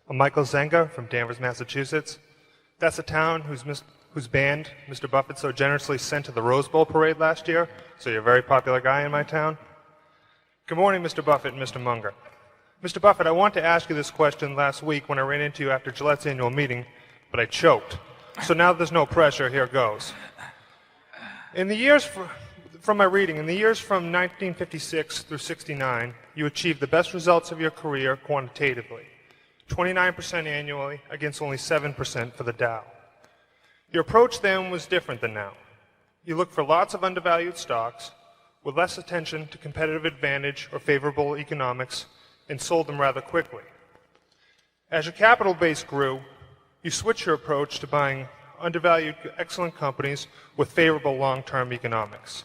I'm Michael Zenga from Danvers, Massachusetts. That's a town whose band Mr. Buffett so generously sent to the Rose Bowl parade last year, so you're a very popular guy in my town. Good morning, Mr. Buffett and Mr. Munger. Mr. Buffett, I wanted to ask you this question last week when I ran into you after Gillette's annual meeting, but I choked. So now there's no pressure, here goes. In the years, from my reading, in the years from 1956 through 69, you achieved the best results of your career quantitatively, 29% annually against only 7% for the Dow. Your approach then was different than now. You looked for lots of undervalued stocks with less attention to competitive advantage or favorable economics and sold them rather quickly. As your capital base grew, you switched your approach to buying undervalued, excellent companies with favorable long-term economics.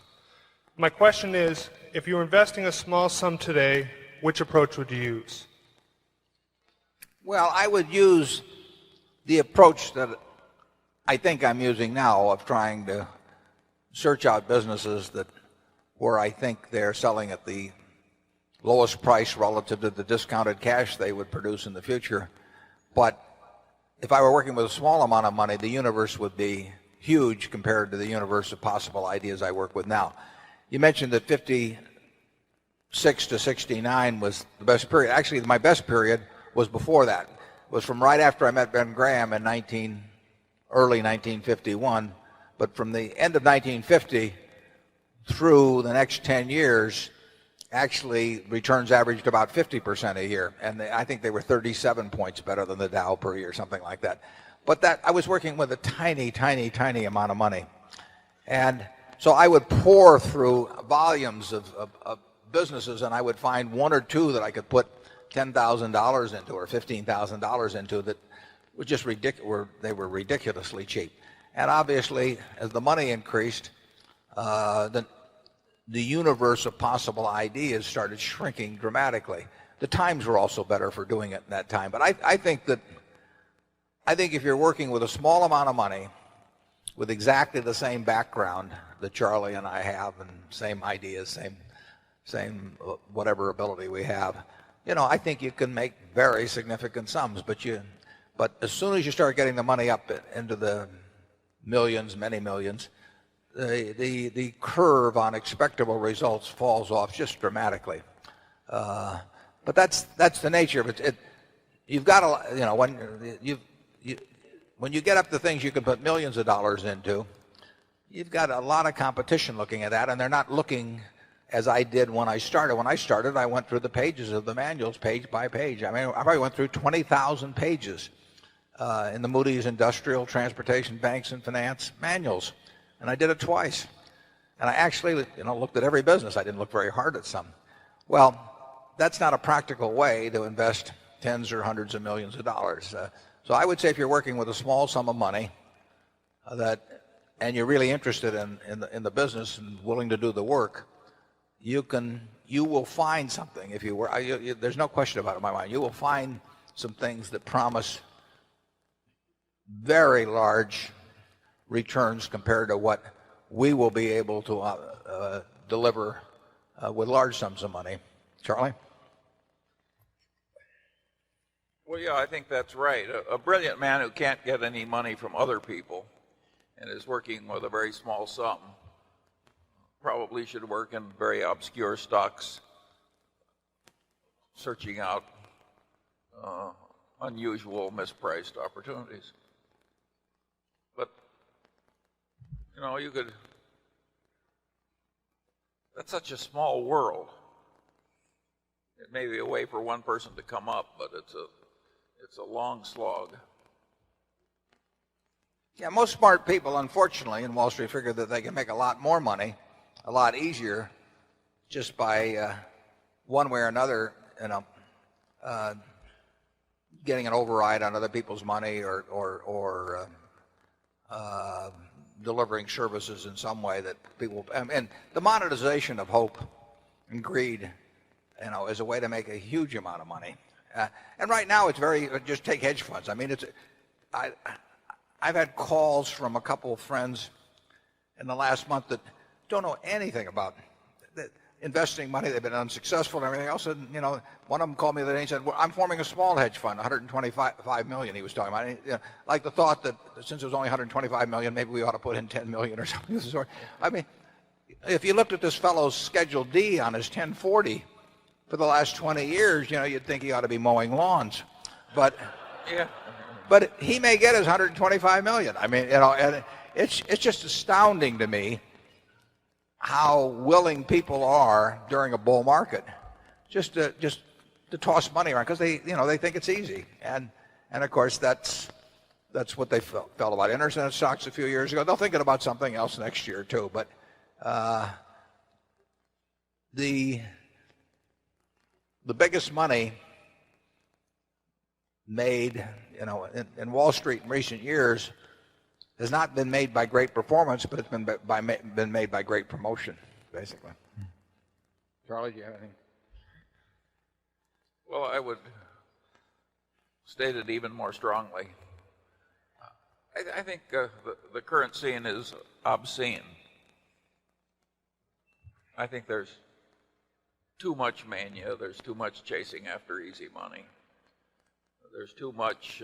My question is, if you were investing a small sum today, which approach would you use? Well, I would use the approach that I think I'm using now of trying to search out businesses where I think they're selling at the lowest price relative to the discounted cash they would produce in the future. But if I were working with a small amount of money, the universe would be huge compared to the universe of possible ideas I work with now. You mentioned that 56 to 69 was the best period. Actually, my best period was before that. It was from right after I met Ben Graham in early 1951. But from the end of 1950 through the next 10 years, actually returns averaged about 50% a year. And I think they were 37 points better than the Dow per year, something like that. But I was working with a tiny, tiny, tiny amount of money. And so I would pour through volumes of businesses, and I would find one or two that I could put $10,000 into or $15,000 into that were just ridiculous. They were ridiculously cheap. And obviously, as the money increased, the universe of possible ideas started shrinking dramatically. The times were also better for doing it in that time. But I think if you're working with a small amount of money, with exactly the same background that Charlie and I have, and same ideas, same whatever ability we have, I think you can make very significant sums. But as soon as you start getting the money up into the millions, many millions, the curve on expectable results falls off just dramatically. But that's the nature of it. You've got to, when you get up to things you can put millions of dollars into, you've got a lot of competition looking at that, and they're not looking as I did when I started. When I started, I went through the pages of the manuals page by page. I mean, I probably went through 20,000 pages in the Moody's Industrial, Transportation, Banks, and Finance manuals. And I did it twice. And I actually, looked at every business. I didn't look very hard at some. Well, that's not a practical way to invest tens or hundreds of millions of dollars. So I would say if you're working with a small sum of money and you're really interested in the business and willing to do the work, you will find something. If you were, there's no question about it in my mind. You will find some things that promise very large returns compared to what we will be able to deliver with large sums of money. Charlie? Well, yeah, I think that's right. A brilliant man who can't get any money from other people and is working with a very small sum probably should work in very obscure stocks, searching out unusual, mispriced opportunities. But, that's such a small world. It may be a way for one person to come up, but it's a long slog. Yeah, most smart people, unfortunately, in Wall Street figure that they can make a lot more money, a lot easier, just by one way or another, getting an override on other people's money or delivering services in some way that people. And the monetization of hope and greed, is a way to make a huge amount of money. And right now it's just take hedge funds. I mean, I've had calls from a couple of friends in the last month that don't know anything about investing money. They've been unsuccessful and everything else. And, one of them called me the other day and said, well, I'm forming a small hedge fund, 125 million he was talking about. And, like the thought that since it was only 125 million, maybe we ought to put in 10 million or something of the sort. I mean, if you looked at this fellow's Schedule D on his 1040 for the last 20 years, you'd think he ought to be mowing lawns. But Yeah. but he may get his 125 million. I mean, and it's just astounding to me how willing people are during a bull market just to toss money around because they think it's easy. And of course that's what they felt about internet stocks a few years ago. They'll think about something else next year too. But the biggest money made, in Wall Street in recent years has not been made by great performance, but it's been made by great promotion, basically. Charlie, do you have anything? Well, I would state it even more strongly. I think the current scene is obscene. I think there's too much mania. There's too much chasing after easy money. There's too much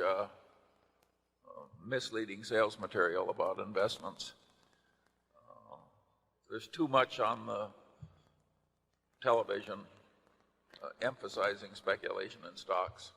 misleading sales material about investments. There's too much on the television emphasizing speculation in stocks.